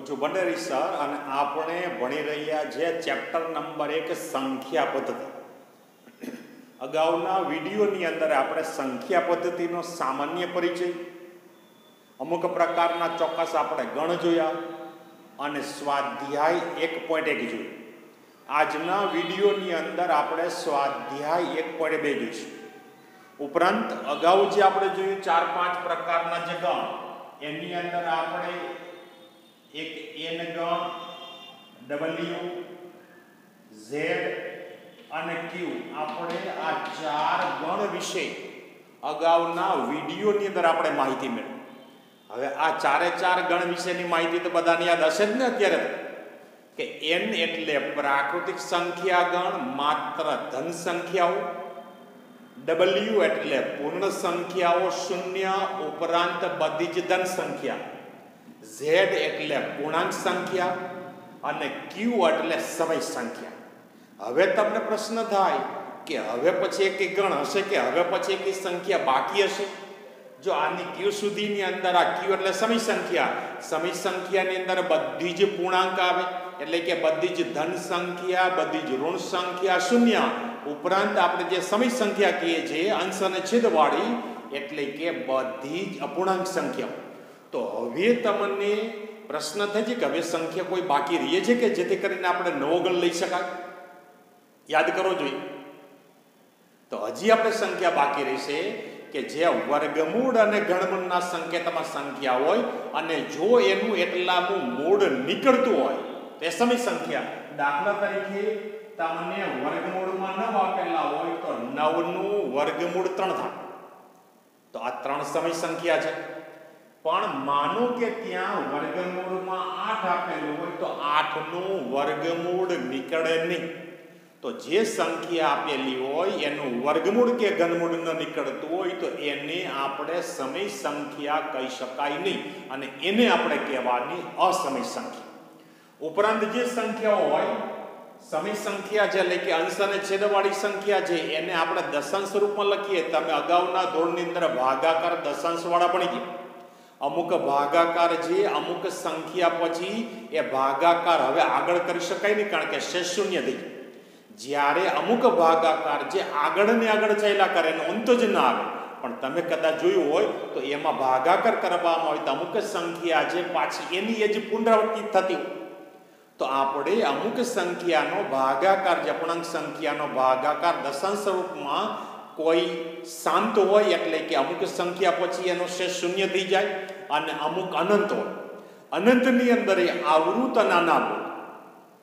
હું છું ભંડેરી સર અને આપણે ભણી રહ્યા છે ચેપ્ટર નંબર 1 સંખ્યા પદ્ધતિ. અગાઉના વિડીયોની અંદર આપણે સંખ્યા પદ્ધતિનો સામાન્ય પરિચય, અમુક પ્રકારના ચોક્કસ આપણે ગણ જોયા અને સ્વાધ્યાય 1.1 જોયું. આજના વિડીયોની અંદર આપણે સ્વાધ્યાય 1.2 જોઈશું. ઉપરાંત અગાઉ જે આપણે જોયું 4-5 પ્રકારના જે ગણ, એની અંદર આપણે એક n ગણ, w, z અને q, આપણે આ 4 ગણ વિશે અગાઉના વિડીયોની અંદર આપણે માહિતી મેળવી. હવે આ 4 ગણ વિશેની માહિતી તો બધાને યાદ હશે જ ને અત્યારે, કે n એટલે પ્રાકૃતિક સંખ્યા ગણ, માત્ર ધન સંખ્યાઓ. w એટલે પૂર્ણ સંખ્યાઓ, શૂન્ય ઉપરાંત બધી જ ધન સંખ્યા. z એટલે પૂર્ણાંક સંખ્યા અને q એટલે સમય સંખ્યા. હવે તમને પ્રશ્ન થાય કે હવે પછી એક ગણ હશે કે હવે પછી એક સંખ્યા બાકી હશે? જો આની q સુધીની અંદર આ q એટલે સમય સંખ્યાની અંદર બધી જ પૂર્ણાંક આવે, એટલે કે બધી જ ધન સંખ્યા, બધી જ ઋણ સંખ્યા, શૂન્ય ઉપરાંત આપણે જે સમય સંખ્યા કહીએ છીએ અંશ અને છેદવાળી, એટલે કે બધી જ અપૂર્ણાંક સંખ્યા. તો હવે તમને પ્રશ્ન થાય છે કે હવે સંખ્યા કોઈ બાકી રહે છે કે જેથી કરીને આપણે નવો ગણ લઈ શકાય? યાદ કરવો જોઈએ. તો હજી આપણે સંખ્યા બાકી રહેશે કે જે વર્ગમૂળ અને ઘનમૂળના સંકેતમાં સંખ્યા હોય અને જો એનું એટલાનું મૂળ નીકળતું હોય તો એ સમય સંખ્યા. દાખલા તરીકે તમને વર્ગમૂળમાં 9 આપેલા હોય તો 9 નું વર્ગમૂળ 3 થાય, તો આ 3 સમય સંખ્યા છે. પણ માનો કે ત્યાં વર્ગમૂળમાં 8 આપેલું હોય તો 8 નું વર્ગમૂળ નીકળે નહીં. તો જે સંખ્યા આપેલી હોય એનું વર્ગમૂળ કે ઘનમૂળ ન નીકળતું હોય તો એને આપણે સમય સંખ્યા કહી શકાય નહીં અને એને આપણે કહેવાની અસમય સંખ્યા. ઉપરાંત જે સંખ્યાઓ હોય સમય સંખ્યા છે, એટલે કે અંશ અને છેદવાળી સંખ્યા છે, એને આપણે દશાંશ સ્વરૂપમાં લખીએ. તમે અગાઉના ધોરણની અંદર ભાગાકાર દશાંશ વાળા ભણી ગયા. અમુક ભાગાકાર છે, અમુક સંખ્યા પછી એ ભાગાકાર હવે આગળ કરી શકાય નહીં, કારણ કે શેષ શૂન્ય થઈ જાય. જ્યારે અમુક ભાગાકાર જે આગળ ને આગળ ચાલ્યા કરે એનો અંત જ ના આવે, પણ તમે કદાચ જોયું હોય તો એમાં ભાગાકાર કરવામાં હોય તો અમુક સંખ્યા છે પાછી એની એ જ પુનરાવર્તિત થતી હોય. તો આપણે અમુક સંખ્યાનો ભાગાકાર, જે અપૂર્ણાંક સંખ્યાનો ભાગાકાર દશાંશ સ્વરૂપમાં કોઈ શાંત હોય, એટલે કે અમુક સંખ્યા પછી એનો શેષ શૂન્ય થઈ જાય અને અમુક અનંત હોય. અનંતની અંદર એ આવૃત અને અનાવૃત.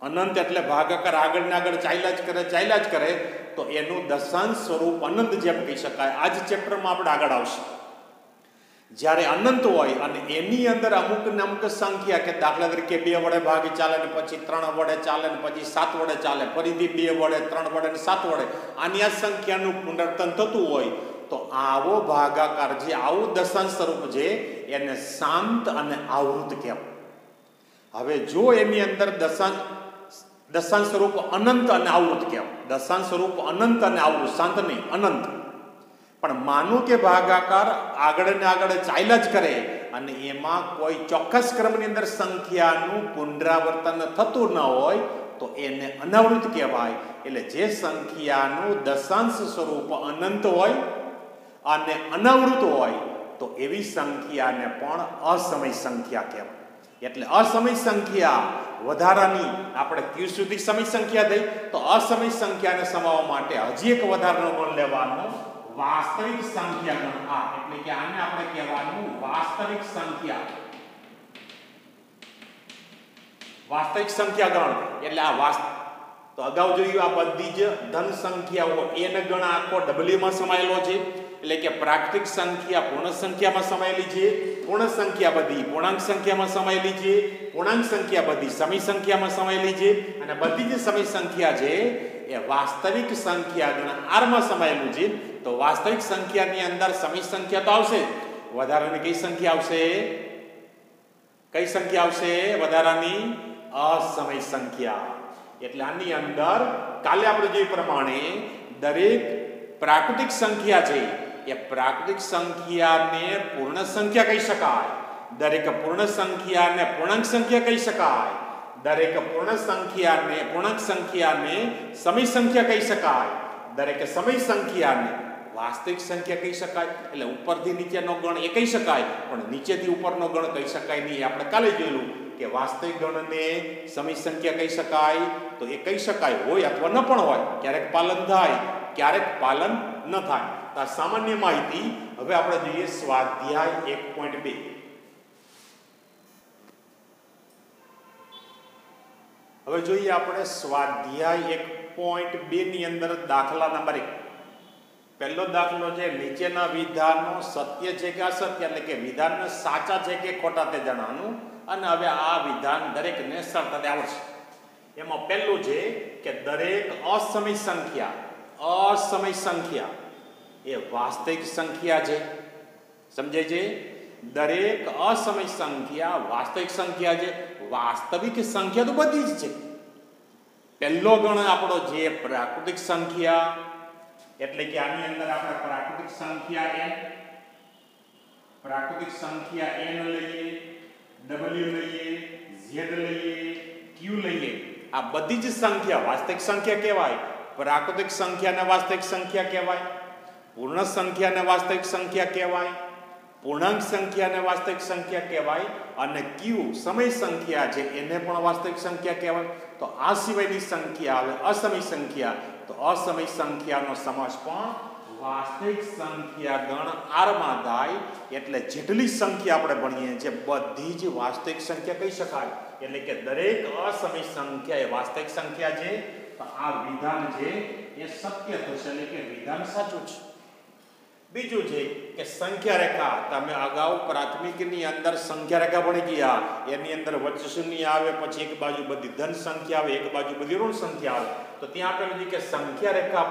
અનંત એટલે ભાગાકાર આગળ ને આગળ ચાલ્યા જ કરે તો એનું દશાંશ સ્વરૂપ અનંત જેમ કહી શકાય. આ જ ચેપ્ટરમાં આપણે આગળ આવશે. જ્યારે અનંત હોય અને એની અંદર અમુક ને અમુક સંખ્યા, કે દાખલા તરીકે 2 વડે ભાગી ચાલે ને પછી 3 વડે ચાલે ને પછી 7 વડે ચાલે, ફરીથી 2 વડે, 3 વડે ને 7 વડે, આની આ સંખ્યાનું પુનરાવર્તન થતું હોય તો આવો ભાગાકાર, જે આવું દશાંશ સ્વરૂપ છે, એને શાંત અને આવૃત કહેવાય. હવે જો એની અંદર દશાંશ સ્વરૂપ અનંત અને આવૃત કહેવાય. દશાંશ સ્વરૂપ અનંત અને આવૃત, શાંત નહીં, અનંત. પણ માનો કે ભાગાકાર આગળ ને આગળ ચાલ્યા જ કરે અને એમાં કોઈ ચોક્કસ ક્રમની અંદર સંખ્યાનું પુનરાવર્તન થતું ન હોય તો એને અનાવૃત કહેવાય. એટલે જે સંખ્યાનું દશાંશ સ્વરૂપ અનંત હોય અને અનાવૃત હોય તો એવી સંખ્યાને પણ અસમય સંખ્યા કહેવાય. એટલે અસમય સંખ્યા વધારાની આપણે q સુધી સમય સંખ્યા થઈ, તો અસમય સંખ્યાને સમાવવા માટે હજી એક વધારાનો ગણ લેવાનો, વાસ્તવિક સંખ્યા ગણ. આ એટલે કે આને આપણે કહેવાનું વાસ્તવિક સંખ્યા. વાસ્તવિક સંખ્યા ગણ એટલે આ તો અગાઉ જોયું આ બધી જ ધન સંખ્યાઓ n ગણ આખો w માં સમાયેલો છે, એટલે કે પ્રાકૃતિક સંખ્યા પૂર્ણ સંખ્યામાં સમાયેલી છે, પૂર્ણ સંખ્યા બધી પૂર્ણાંક સંખ્યામાં સમાયેલી છે, પૂર્ણાંક સંખ્યા બધી સમય સંખ્યામાં સમાયેલી છે, અને બધી જ સમય સંખ્યા છે એ વાસ્તવિક સંખ્યા ગણ r માં સમાયેલું છે. તો વાસ્તવિક સંખ્યાની અંદર સમય સંખ્યા તો આવશે, વધારાની કઈ સંખ્યા આવશે? કઈ સંખ્યા આવશે વધારાની? અસમય સંખ્યા. એટલે આની અંદર કાલે આપણે જોઈ પ્રમાણે દરેક પ્રાકૃતિક સંખ્યા છે એ પ્રાકૃતિક સંખ્યાને પૂર્ણ સંખ્યા કહી શકાય, દરેક પૂર્ણ સંખ્યાને પૂર્ણાંક સંખ્યા કહી શકાય, દરેક પૂર્ણ સંખ્યાને સમય સંખ્યા કહી શકાય, દરેક સમય સંખ્યાને વાસ્તવિક સંખ્યા કહી શકાય. એટલે ઉપરથી નીચેનો ગણ એ કહી શકાય, પણ નીચેથી ઉપરનો ગણ કહી શકાય નહીં. આપણે કાલે જોયેલું કે વાસ્તવિક ગણને સમય સંખ્યા કહી શકાય તો એ કહી શકાય હોય અથવા ન પણ હોય. ક્યારેક પાલન થાય, ક્યારેક પાલન ન થાય. તો આ સામાન્ય માહિતી. હવે આપણે જોઈએ સ્વાધ્યાય 1.2. હવે જોઈએ આપણે સ્વાધ્યાય 1.2 ની અંદર દાખલા નંબર 1. પહેલો દાખલો છે, નીચેના વિધાનો સત્ય છે કે અસત્ય, એટલે કે વિધાન સાચા છે કે ખોટા તે જણાવવાનું. અને હવે આ વિધાન દરેકને સરળતાથી આવડશે. એમાં પહેલું છે કે દરેક અસમય સંખ્યા એ વાસ્તવિક સંખ્યા છે. સમજાય છે? દરેક અસમય સંખ્યા વાસ્તવિક સંખ્યા છે. વાસ્તવિક સંખ્યા તો બધી જ છે. પહેલો ગણ આપણો જે પ્રાકૃતિક સંખ્યા, એટલે કે આની અંદર આપણે પ્રાકૃતિક સંખ્યા n લઈએ, w લઈએ, z લઈએ, q લઈએ. આ બધી જ સંખ્યા વાસ્તવિક સંખ્યા કહેવાય. પ્રાકૃતિક સંખ્યાને વાસ્તવિક સંખ્યા કહેવાય, પૂર્ણ સંખ્યાને વાસ્તવિક સંખ્યા કહેવાય, પૂર્ણાંક સંખ્યાને વાસ્તવિક સંખ્યા કહેવાય, અને q સમય સંખ્યા છે એને પણ વાસ્તવિક સંખ્યા કહેવાય. તો આ સિવાયની સંખ્યા આવે અસમય સંખ્યા. તો અસમય સંખ્યાનો સમાસ પણ વાસ્તવિક સંખ્યા ગણ આરમાં થાય. એટલે જેટલી સંખ્યા આપણે ભણીએ છીએ બધી જ વાસ્તવિક સંખ્યા કહી શકાય. એટલે કે દરેક અસમય સંખ્યા એ વાસ્તવિક સંખ્યા છે. તો આ વિધાન છે એ સત્ય થશે, એટલે કે વિધાન સાચું છે. બીજું છે કે સંખ્યા રેખા. તમે અગાઉ પ્રાથમિકની અંદર સંખ્યા રેખા ભણી ગયા. એની અંદર વચ્ચે શૂન્ય આવે, પછી એક બાજુ બધી ધન સંખ્યા આવે, એક બાજુ બધી ઋણ સંખ્યા આવે. તો ત્યાં આપેલું છે કે સંખ્યા રેખા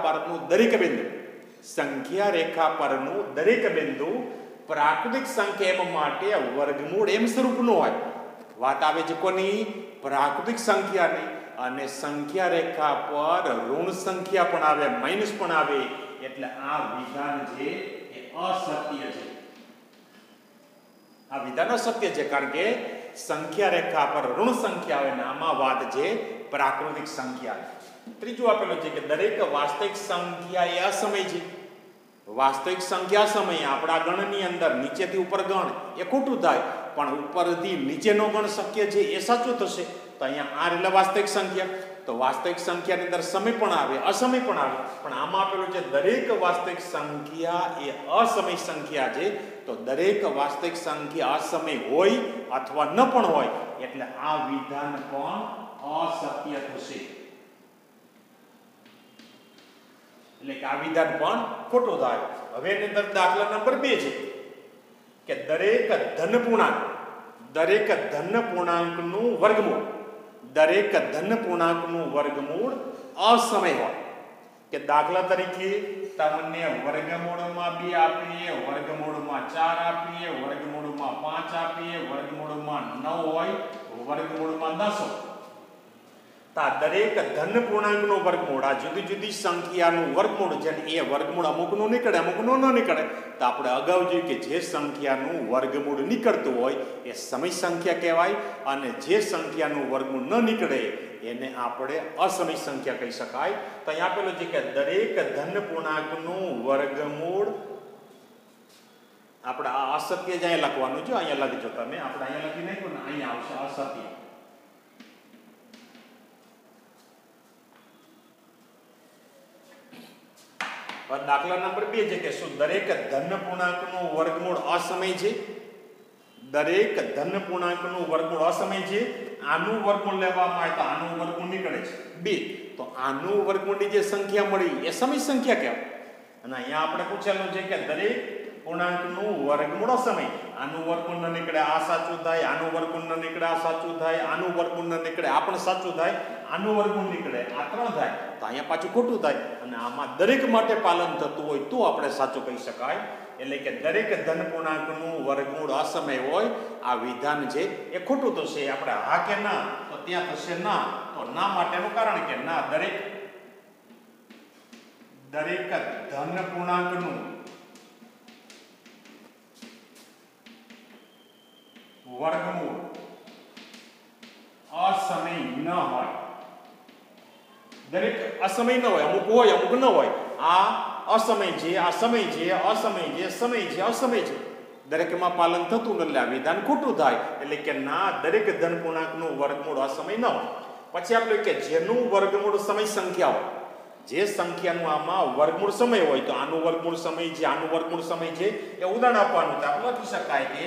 પરનું દરેક બિંદુ પ્રાકૃતિક સંખ્યા એમ માટે વર્ગમૂળ એમ સ્વરૂપનું હોય. વાત આવે છે કોની? પ્રાકૃતિક સંખ્યાની. અને સંખ્યા રેખા પર ઋણ સંખ્યા પણ આવે, માઇનસ પણ આવે. એટલે આ વિધાન છે એ અસત્ય છે. આ વિધાન અસત્ય છે, કારણ કે સંખ્યા રેખા પર ઋણ સંખ્યા આવે ને આમાં વાત છે પ્રાકૃતિક સંખ્યા. ત્રીજું આપેલું છે કે દરેક વાસ્તવિક સંખ્યા એ અસમય છે. વાસ્તવિક સંખ્યા સમય આપણા ગણની અંદર નીચેથી ઉપર ગણ એ ખોટું થાય, પણ ઉપરથી નીચેનો ગણ શક્ય છે એ સાચું થશે. તો અહીંયા આ એટલે વાસ્તવિક સંખ્યા. તો વાસ્તવિક સંખ્યાની અંદર સમય પણ આવે, અસમય પણ આવે. પણ આમાં આપેલું છે દરેક વાસ્તવિક સંખ્યા એ અસમય સંખ્યા છે. તો દરેક વાસ્તવિક સંખ્યા અસમય હોય અથવા ન પણ હોય, એટલે આ વિધાન પણ અસત્ય થશે. એટલે કે આ વિધાન પણ ખોટું થાય. હવે એની અંદર દાખલા નંબર 2 છે કે દરેક ધન પૂર્ણાંકનું વર્ગમૂળ અસમય હોય. કે દાખલા તરીકે તમને વર્ગમૂળમાં 2 આપીએ, વર્ગમૂળમાં 4 આપીએ, વર્ગમૂળમાં 5 આપીએ, વર્ગમૂળમાં 9 હોય, વર્ગમૂળમાં 10 હોય. તો દરેક ધન પૂર્ણાંકનું વર્ગમૂળ, આ જુદી જુદી સંખ્યાનું વર્ગમૂળ છે, એ વર્ગમૂળ અમુકનું નીકળે, અમુકનું ન નીકળે. તો આપણે અગાઉ જોયું કે જે સંખ્યાનું વર્ગમૂળ નીકળતું હોય એ સમય સંખ્યા કહેવાય, અને જે સંખ્યાનું વર્ગમૂળ ન નીકળે એને આપણે અસમય સંખ્યા કહી શકાય. તો અહીં આપેલું છે કે દરેક ધન પૂર્ણાંકનું વર્ગમૂળ, આપણે આ અસત્ય જ અહીંયા લખવાનું છે. અહીંયા લખજો તમે, આપણે અહીંયા લખી નાખ્યું ને, અહીંયા આવશે અસત્ય. દાખલા નંબર 2 છે કે શું દરેક ધન પૂર્ણાંકનું વર્ગમૂળ અસમય છે? દરેક ધન પૂર્ણાંકનું વર્ગમૂળ અસમય છે. આનું વર્ગમૂળ લેવામાં આવે તો આનું વર્ગમૂળ નીકળે છે 2. તો આનું વર્ગમૂળની જે સંખ્યા મળી એ સમય સંખ્યા કહેવાય. અને અહીંયા આપણે પૂછેલું છે કે દરેક પૂર્ણાંકનું વર્ગમૂળ અસમય. આનું વર્ગમૂળ ન નીકળે આ સાચું થાય, આનું વર્ગમૂળ ન નીકળે આ સાચું થાય, આનું વર્ગમૂળ ન નીકળે આ પણ સાચું થાય, આનું વર્ગમૂળ નીકળે આ 3 થાય. તો અહીંયા પાછું ખોટું થાય. અને આમાં દરેક માટે પાલન થતું હોય તો આપણે સાચું કહી શકાય. એટલે કે દરેક ધન પૂર્ણાંકનું વર્ગમૂળ અસમય હોય, આ વિધાન છે એ ખોટું થશે. આપણે હા કે ના, તો ત્યાં થશે ના. તો ના માટેનું કારણ કે ના, દરેક ધન પૂર્ણાંકનું વર્ગમૂળ અસમય ન હોય, દરેક અસમય ન હોય, અમુક હોય અમુક ન હોય, આ અસમય છે, આ સમય છે, અસમય છે, સમય છે, અસમય છે, દરેકમાં પાલન થતું ન એટલે આ વિધાન ખોટું થાય. એટલે કે ના, દરેક ધન પૂર્ણાંકનું વર્ગમૂળ અસમય ન હોય. પછી આપણે કે જેનું વર્ગમૂળ સમય સંખ્યા હોય, જે સંખ્યાનું આમાં વર્ગમૂળ સમય હોય, તો આનું વર્ગમૂળ સમય છે, આનું વર્ગમૂળ સમય છે, એ ઉદાહરણ આપવાનું. તો આપણે લખી શકાય કે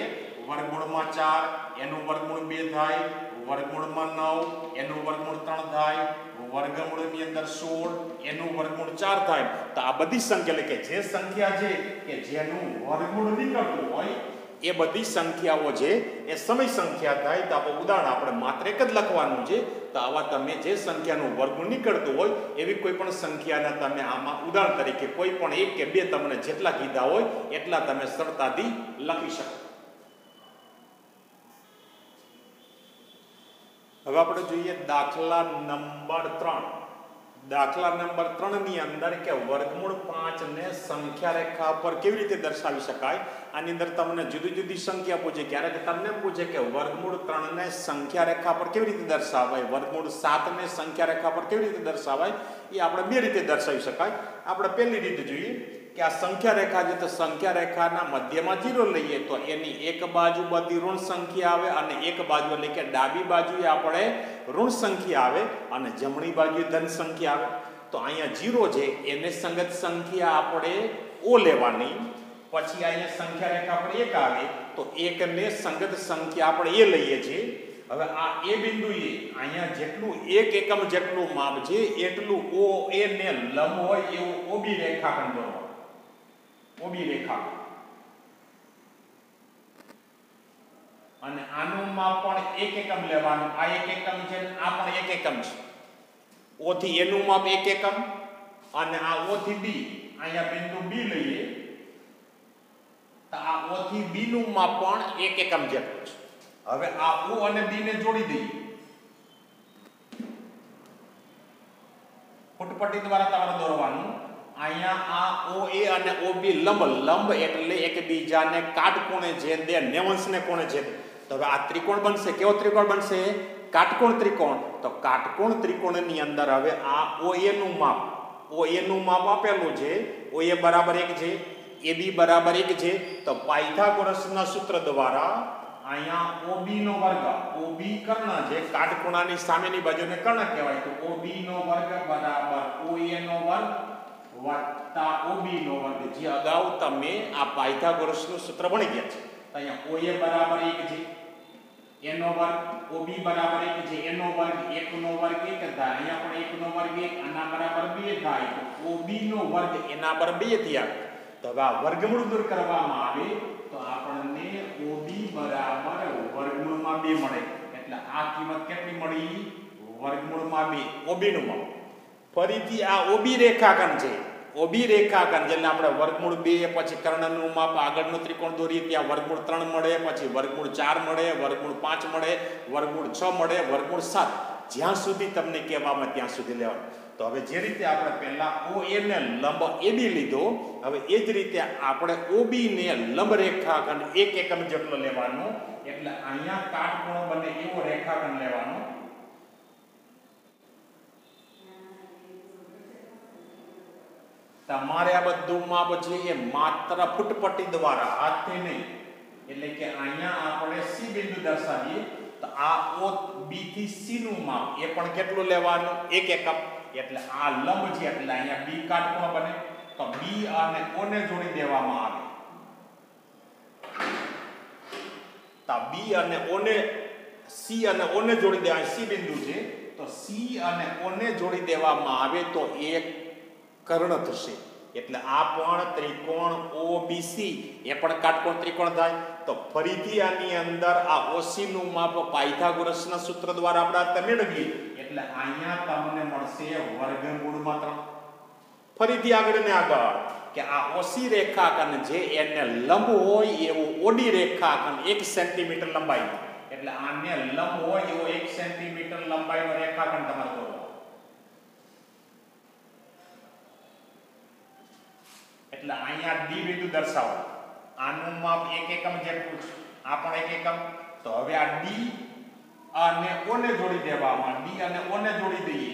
વર્ગમૂળમાં 4 એનું વર્ગમૂળ 2 થાય, વર્ગમૂળમાં 9 એનું વર્ગમૂળ 3 થાય, વર્ગમૂળની અંદર 16 એનું વર્ગમૂળ 4 થાય. તો આ બધી સંખ્યા, એટલે કે જે સંખ્યા છે કે જેનું વર્ગમૂળ નીકળતું હોય એ બધી સંખ્યાઓ છે એ સમય સંખ્યા થાય. તો આપણે ઉદાહરણ આપણે માત્ર એક જ લખવાનું છે. તો આવા તમે જે સંખ્યાનું વર્ગમૂળ નીકળતું હોય એવી કોઈ પણ સંખ્યાના તમે આમાં ઉદાહરણ તરીકે કોઈ પણ 1 કે 2 તમને જેટલા કીધા હોય એટલા તમે સરળતાથી લખી શકો. હવે આપણે જોઈએ દાખલા નંબર 3. દાખલા નંબર 3 ની અંદર કે વર્ગમૂળ 5 ને સંખ્યા રેખા પર કેવી રીતે દર્શાવી શકાય. આની અંદર તમને જુદી જુદી સંખ્યા પૂછે. ક્યારેક તમને પૂછે કે વર્ગમૂળ 3 ને સંખ્યા રેખા પર કેવી રીતે દર્શાવાય, વર્ગમૂળ 7 ને સંખ્યા રેખા પર કેવી રીતે દર્શાવાય. એ આપણે બે રીતે દર્શાવી શકાય. આપણે પહેલી રીતે જોઈએ કે આ સંખ્યા રેખા છે, તો સંખ્યા રેખાના મધ્યમાં 0 લઈએ તો એની એક બાજુ બધી ઋણ સંખ્યા આવે અને એક બાજુ એટલે કે ડાબી બાજુએ આપણે ઋણ સંખ્યા આવે અને જમણી બાજુએ ધન સંખ્યા આવે. તો અહીંયા 0 છે એને સંગત સંખ્યા આપણે ઓ લેવાની. પછી અહીંયા સંખ્યા રેખા પર 1 આવે તો 1 ને સંગત સંખ્યા આપણે એ લઈએ છીએ. હવે આ એ બિંદુએ અહીંયા જેટલું 1 એકમ જેટલું માપ છે એટલું ઓ એ ને લંબ હોય એવું ઓબી રેખાખંડ દોરો. ઓબી રેખા અને આનું માપ પણ 1 એકમ લેવાનું. આ 1 એકમ છે, આ પણ 1 એકમ છે. ઓ થી એનું માપ 1 એકમ અને આ ઓ થી બી, અહીંયા બિંદુ બી લઈએ તો આ ઓ થી બી નું માપ પણ 1 એકમ જેટલું છે. હવે આ ઓ અને બી ને જોડી દઈએ. ફૂટપટ્ટી દ્વારા તમારે દોરવાનું. અહીંયા આ ઓ એ અને ઓ બી લંબ, લંબ એટલે એકબીજાને કાટકોણે છેદે, 90 ને કોણે છેદે. તો હવે આ ત્રિકોણ બનશે. કેવો ત્રિકોણ બનશે? કાટકોણ ત્રિકોણ. તો કાટકોણ ત્રિકોણની અંદર હવે આ ઓ એ નું માપ, ઓ એ નું માપ આપેલું છે. ઓ એ બરાબર 1 છે, એ બી બરાબર 1 છે. તો પાયથાગોરસના સૂત્ર દ્વારા અહીંયા OB નો વર્ગ, OB કર્ણ છે, કાટખૂણાની સામેની બાજુને કર્ણ કહેવાય. તો OB નો વર્ગ બરાબર OA નો વર્ગ વત્તા OB નો વર્ગ. જે અગાઉ તમે આ પાયથાગોરસનું સૂત્ર ભણી ગયા છે. તો અહીંયા OA બરાબર 1 છે, એનો વર્ગ, OB બરાબર 1 છે, એનો વર્ગ, 1 નો વર્ગ 1 થાય. અહીંયા પણ 1 નો વર્ગ 1, આના બરાબર 2 થાય. તો OB નો વર્ગ એના બરાબર 2 થયા. તો હવે આ વર્ગમૂળ દૂર કરવામાં આવે તો આપણને OB બરાબર વર્ગમૂળમાં 2 મળે. એટલે આ કિંમત કેટલી મળી? વર્ગમૂળમાં 2 OB નું માપ. ફરીથી આ OB રેખાખંડ છે. OB રેખાખંડ એટલે આપણે વર્ગમૂળ 2 પછી કર્ણનું માપ, આગળનો ત્રિકોણ દોરીએ ત્યાં વર્ગમૂળ 3 મળે, પછી વર્ગમૂળ 4 મળે, વર્ગમૂળ 5 મળે, વર્ગમૂળ 6 મળે, વર્ગમૂળ 7, જ્યાં સુધી તમને કહેવામાં ત્યાં સુધી લેવાનું. તો હવે જે રીતે આપણે પહેલા OA ને લંબ AB લીધો, હવે એ જ રીતે આપણે OB ને લંબ રેખાખંડ 1 એકમ જેટલો લેવાનો. એટલે અહીંયા કાટકોણ બને એવો રેખાખંડ લેવાનો. તમારે આ બધું માપ છે એ માત્ર ફૂટપટ્ટી દ્વારા, હાથથી નહીં. એટલે કે અહીંયા આપણે C બિંદુ દર્શાવીએ તો આ O B થી C નું માપ એ પણ કેટલું લેવાનું? 1 એકમ. એટલે આ લંબ છે એટલે અહીંયા B કાટકોણ બને. તો B અને O ને જોડી દેવામાં આવે. તો B અને O ને, C અને O ને જોડી દેવાય. C બિંદુ છે તો C અને O ને જોડી દેવામાં આવે તો એક કર્ણ થશે. એટલે આ પણ ત્રિકોણ OBC એ પણ કાટકોણ ત્રિકોણ થાય. તો ફરીથી આની અંદર આ OC નું માપ પાયથાગોરસના સૂત્ર દ્વારા આપણે મેળવીએ. એટલે અહીંયા તમને મળશે વર્ગમૂળમાં 3. ફરીથી આગળ ને આગળ કે આ OC રેખાખંડ જે એને લંબ હોય એવું OD રેખાખંડ 1 સેન્ટીમીટર લંબાઈ, એટલે આને લંબ હોય એવો 1 સેન્ટીમીટર લંબાઈનો રેખાખંડ તમારે દોરવાનો. એટલે અહીંયા D બિંદુ દર્શાવો. આનું માપ 1 એકમ જેટલું છે, આ પણ 1 એકમ. તો હવે આ ડી અને ઓ ને જોડી દેવામાં, ડી અને ઓ ને જોડી દઈએ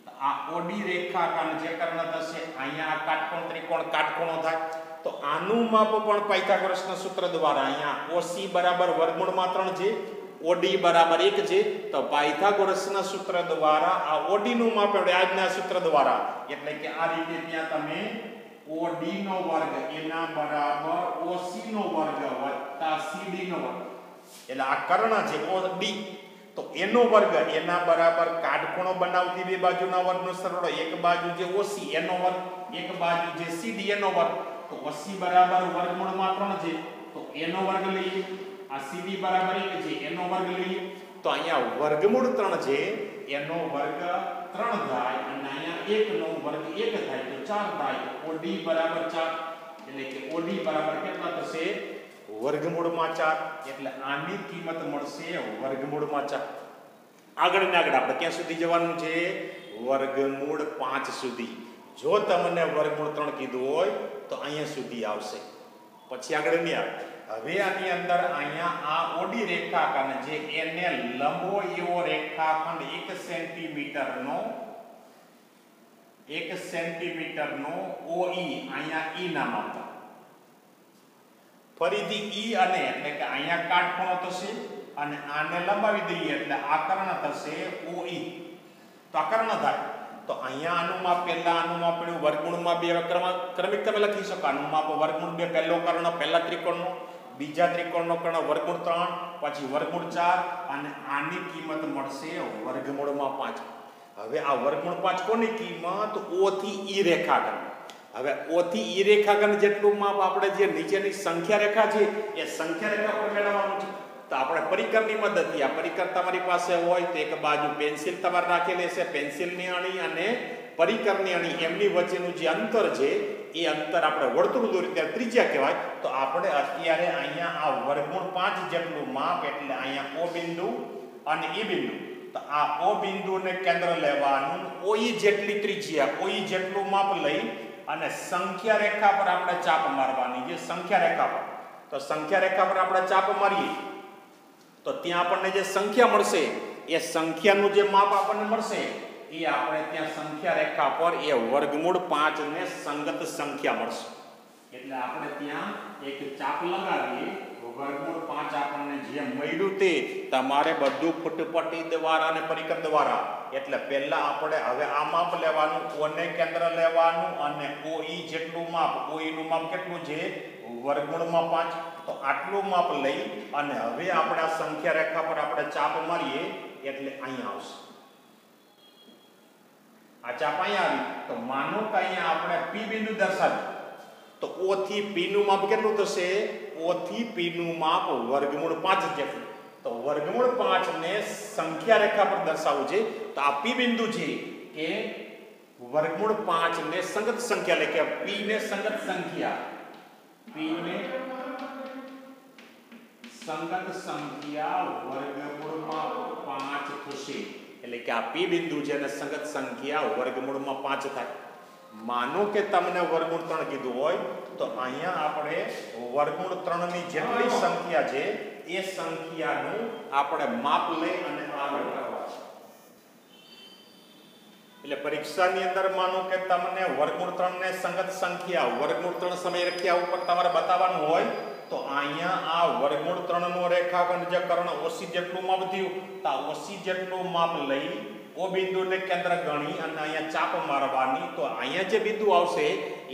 તો આ ઓડી રેખાખંડ જે કર્ણ થશે અહીંયા આ કાટકોણ ત્રિકોણ કાટકોણો થાય. તો આનું માપ પણ પાયથાગોરસના સૂત્ર દ્વારા અહીંયા ઓસી બરાબર વર્ગમૂળમાં 3 છે, ઓડી બરાબર 1 છે. તો પાયથાગોરસના સૂત્ર દ્વારા આ ઓડી નું માપ આપણે આજના સૂત્ર દ્વારા એટલે કે આ રીતે ત્યાં તમે ઓડી નો વર્ગ એના બરાબર ઓસી નો વર્ગ વત્તા સીડી નો વર્ગ એટલે આ કર્ણ છે ઓડી તો એનો વર્ગ એના બરાબર કાટખૂણો બનાવતી બે બાજુના વર્ગનો સરવાળો, એક બાજુ જે ઓસી એનો વર્ગ, એક બાજુ જે સીડી એનો વર્ગ. તો ઓસી બરાબર વર્ગમૂળમાં 3 છે તો એનો વર્ગ લઈએ, આ સીડી બરાબર 1 છે એનો વર્ગ લઈએ. તો અહીંયા વર્ગમૂળ 3 છે એનો વર્ગ 3 થાય અને અહીંયા 1 નો વર્ગ 1 થાય તો 4 થાય. ઓડી બરાબર 4 એટલે કે ઓડી બરાબર કેટલા થશે વર્ગમૂળમાં 4 એટલે આની કિંમત મળશે વર્ગમૂળમાં 4. આગળ ને આગળ આપણે ક્યાં સુધી જવાનું છે વર્ગમૂળ 5 સુધી. જો તમને વર્ગમૂળ 3 કીધું હોય તો અહીંયા સુધી આવશે, પછી આગળ નહીં આવે. હવે આની અંદર અહીંયા આ ઓડી રેખાખંડ જે એને લંબ હોય એવો રેખાખંડ 1 સેન્ટીમીટરનો OE અહીંયા E નામ આપતા. ફરીથી E અને એટલે કે અહીંયા કાટખૂણો થશે અને આને લંબાવી દઈએ એટલે આ કર્ણ થશે OE. તો આ કર્ણ થાય તો અહીંયા આનું માપ પહેલા આનું માપ પડ્યું વર્ગમૂળમાં 2 ક્રમિક તમે લખી શકો. આનું માપ વર્ગમૂળ 2 પહેલો કર્ણ પહેલા ત્રિકોણનો, બીજા ત્રિકોણનો કર્ણ વર્ગમૂળ 3, પછી વર્ગમૂળ 4 અને આની કિંમત મળશે વર્ગમૂળમાં 5. હવે આ વર્ગમૂળ 5 કોની કિંમત O થી E રેખાખંડ. હવે O થી E રેખાખંડ જેટલું માપ આપણે જે નીચેની સંખ્યા રેખા છે એ સંખ્યા રેખા પર મેળવવાનું છે. તો આપણે પરિકરની મદદથી, આ પરિકર તમારી પાસે હોય તો એક બાજુ પેન્સિલ તમારે રાખેલી છે, પેન્સિલની અણી અને પરિકરની અણી એમની વચ્ચેનું જે અંતર છે એ અંતર આપણે વર્તુળ દોરી ત્યારે ત્રિજ્યા કહેવાય. તો આપણે અત્યારે અહીંયા આ વર્ગમૂળ 5 જેટલું માપ એટલે અહીંયા O બિંદુ અને E બિંદુ. તો આ O બિંદુને કેન્દ્ર લેવાનું, OE જેટલી ત્રિજ્યા, OE જેટલું માપ લઈ અને સંખ્યા રેખા પર આપણે ચાપ મારવાની. જે સંખ્યા રેખા પર, તો સંખ્યા રેખા પર આપણે ચાપ મારીએ તો ત્યાં આપણને જે સંખ્યા મળશે એ સંખ્યાનું જે માપ આપણને મળશે એ આપણે ત્યાં સંખ્યા રેખા પર એ વર્ગમૂળ 5 ને સંગત સંખ્યા મળશે. એટલે આપણે ત્યાં એક ચાપ લગાવીએ, વર્ગમૂળ 5 આપણને જે મળ્યું તે તમારે બધું ફૂટપટ્ટી દ્વારા અને પરિકર દ્વારા. એટલે પહેલા આપણે હવે આ માપ લેવાનું, ઓને કેન્દ્ર લેવાનું અને OE જેટલું માપ, OE નું માપ કેટલું છે વર્ગમૂળમાં 5. તો આટલું માપ લઈ અને હવે આપણે આ સંખ્યા રેખા પર આપણે ચાપ મારીએ એટલે અહીંયા આવશે. આ ચાપ અહીંયા આવી તો માનો કે અહીંયા આપણે P બિંદુ દર્શાવ્યું તો O થી P નું માપ કેટલું થશે? O થી P નું માપ વર્ગમૂળ 5 જેટલું. તો વર્ગમૂળ 5 ને સંખ્યા રેખા પર દર્શાવવું છે. તો આ P બિંદુ છે કે વર્ગમૂળ 5 ને સંગત સંખ્યા એટલે કે P ને સંગત સંખ્યા, P ને સંગત સંખ્યા વર્ગમૂળમાં 5 થશે. એટલે કે આ P બિંદુ છે અને સંગત સંખ્યા વર્ગમૂળમાં 5 થાય. માનો કે તમને વર્ગમૂળ 3 કીધું હોય તો અહીંયા આપણે વર્ગમૂળ 3 ની જેટલી સંખ્યા છે એ સંખ્યાનું આપણે માપ લઈ અને આગળ કરવા. એટલે પરીક્ષાની અંદર માનો કે તમને વર્ગમૂળ 3 ને સંગત સંખ્યા વર્ગમૂળ 3 સમય રેખા ઉપર તમારે બતાવવાનું હોય તો અહીંયા આ વર્ગમૂળ 3 નો રેખાખંડ જે કર્ણ ઓસી જેટલું માપ થયું તો આ ઓસી જેટલું માપ લઈ O બિંદુને કેન્દ્ર ગણી અને અહીંયા ચાપ મારવાની. તો અહીંયા જે બિંદુ આવશે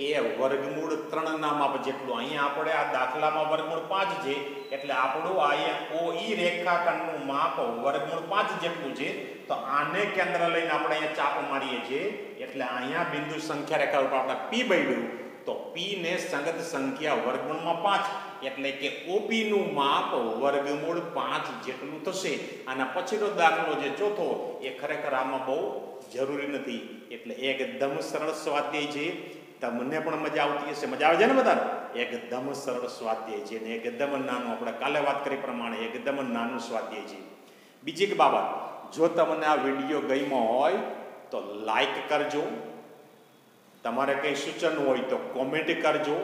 એ વર્ગમૂળ 3 ના માપ જેટલું. અહીંયા આપણે આ દાખલામાં વર્ગમૂળ 5 છે એટલે આપણું અહીંયા OE રેખાખંડનું માપ વર્ગમૂળ 5 જેટલું છે. તો આને કેન્દ્ર લઈને આપણે અહીંયા ચાપ મારીએ છીએ એટલે અહીંયા બિંદુ સંખ્યા રેખા ઉપર આપણે P બન્યું. તો P ને સંગત સંખ્યા વર્ગમૂળમાં 5 એટલે કે OP નું માપ વર્ગમૂળ 5 જેટલું થશે. આના પછીનો દાખલો જે ચોથો એ ખરેખર આમાં બહુ જરૂરી નથી. એટલે એકદમ સરળ સ્વાધ્યાય છે. તમને પણ મજા આવતી હશે, મજા આવે છે ને બધાને? એકદમ સરળ સ્વાધ્યાય છે ને એકદમ નાનું, આપણે કાલે વાત કરી પ્રમાણે એકદમ નાનું સ્વાધ્યાય છે. બીજી એક બાબત, જો તમને આ વિડીયો ગમ્યો હોય તો લાઈક કરજો, તમારે કંઈ સૂચન હોય તો કોમેન્ટ કરજો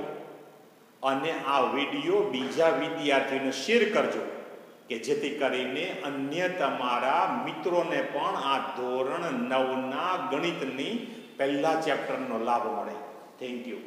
અને આ વિડીયો બીજા વિદ્યાર્થીઓને શેર કરજો. કે જેથી કરીને અન્ય તમારા મિત્રોને પણ આ ધોરણ 9ના ગણિતની પહેલા ચેપ્ટરનો લાભ મળે. Thank you.